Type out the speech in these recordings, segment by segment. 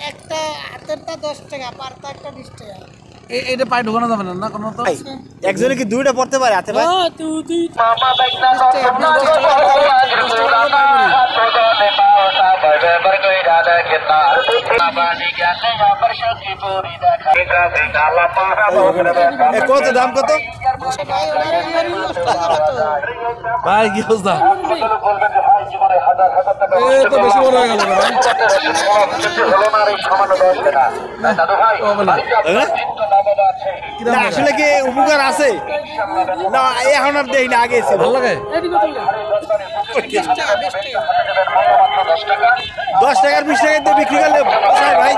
একটা হাতেরটা 10 টাকা, পারটা একটা 20 টাকা। এইটা পায়ে ঢোকানো যাবে না কোনো তো? একজনে কি দুইটা পড়তে পারে হাতে ভাই? কত দাম কত ভাই? কি অবস্থা? তো বেশি বড় হয়ে গেল আসলে কি উপকার আছে না? এখন আর দেই না, আগে ছিল। ভালো লাগে। 10 টাকার 20 টাকা দিয়ে বিক্রি করলে পোষায় ভাই?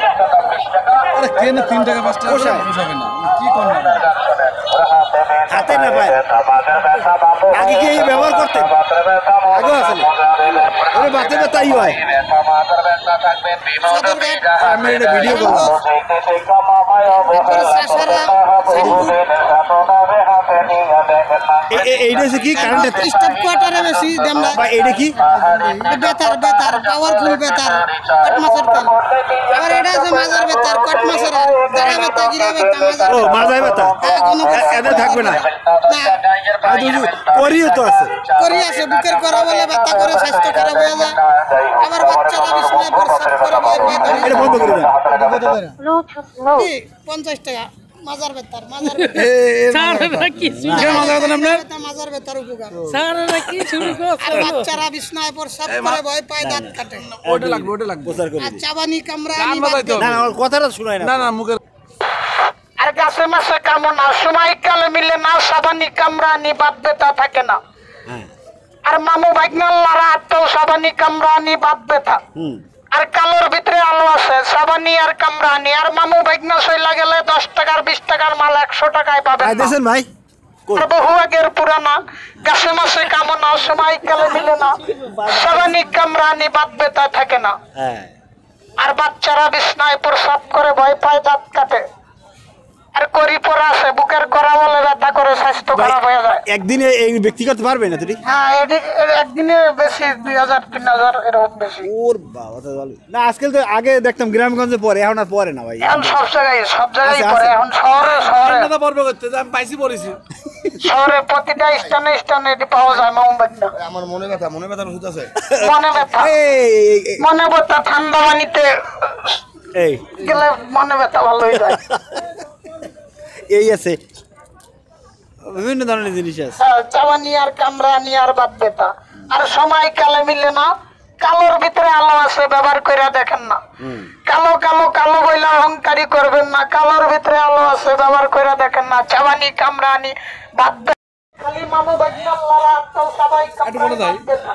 আরে কেন 3 টাকা 5 টাকা পোষাবে না? কি করবেন হাতে না ভাই? আগে কি এই ব্যবহার করতেন? আগে আসলে ওরে বাতে তাই হয়। আমি এটা ভিডিও করব। এইটা হচ্ছে কি কারেন্ট স্টপ কোয়ার্টারে বেশি দাম না ভাই? এইটা কি বেতার পাওয়ারফুল বেতার কট মাছের তেল। আবার এটা আছে মাজার বেতার, কট মাছের জারা বেতা, গিরা বেতা, মাজার। ও মাজায় বেতা এদের থাকবে না? করিও তো আছে, করি আছে বুকের করা বলে ব্যথা করে স্বাস্থ্য খারাপ হয়ে যায়। আবার বাচ্চারা বিছনায় প্রস্রাব করে ভয় পেয়ে ধরে। এটা বন্ধ করে দেন। 50 টাকা মাজার বেতার, মাজার মাজার বেতার উপকার। আর বাচ্চারা বিছনায় প্রস্রাব করে ভয় পায়, দাঁত কাটে। ওটা লাগবে, ওটা লাগবে। আর চাবানি কামড়া না আমার কথাটা শুনাই না। না না মুখের আর গাছে মাছে কামনা সময় কালে মিলে না, সাবানি কামড়ানি বাদ ব্যথা থাকে না। আর মামু ভাগ্নাল্লারা তো সাবানি কামড়ানি বাদ ব্যথা। আর কালোর ভিতরে আলো আছে, সাবানি আর কামড়ানি। আর মামু ভাগ্না সইলা গেলে 10 টাকার 20 টাকার মাল 100 টাকায় পাবেন। দেখেন ভাই বহু আগের পুরানা গাছে মাছে কামনা সময় কালে মিলে না, সাবানি কামড়ানি বাদ ব্যথা থাকে না। আর বাচ্চারা বিছনায় প্রস্রাব করে ভয় পায়, দাঁত কাটে। আর করি পরা আছে বুকের করা বলে ব্যথা করে স্বাস্থ্য খারাপ হয়ে যায়। একদিনে এই ব্যক্তি করতে পারবে না তুই? হ্যাঁ একদিনে বেশি 2000 3000 এরকম বেশি। ওর বাবা তো ভালো না। আজকাল তো আগে দেখতাম গ্রামগঞ্জে পরে, এখন আর পরে না ভাই। এখন সব জায়গায় পরে। এখন শহরে কথা পড়বে করতে আমি পাইছি পড়েছি। শহরে প্রতিটা স্থানে স্থানে এটি পাওয়া যায় মোমবাতি। আমার মনে ব্যথার ওষুধ আছে। মনে ব্যথা ঠান্ডা পানিতে এই গেলে মনে ব্যথা ভালো হয়ে যায়। এই আছে বিভিন্ন ধরনের জিনিস আছে। চাবানি আর কামড়ানি আর বাদ ব্যথা। আর সময় কালে মিলে না, কালোর ভিতরে আলো আছে, ব্যবহার করে দেখেন না। কালো কালো কালো বইলে অহংকারী করবেন না, কালোর ভিতরে আলো আছে, ব্যবহার করে দেখেন না। চাবানি কামড়ানি বাদ খালি মামু ভাগ্নাল্লারা তো সবাই কামড়ানি বাদ ব্যথা।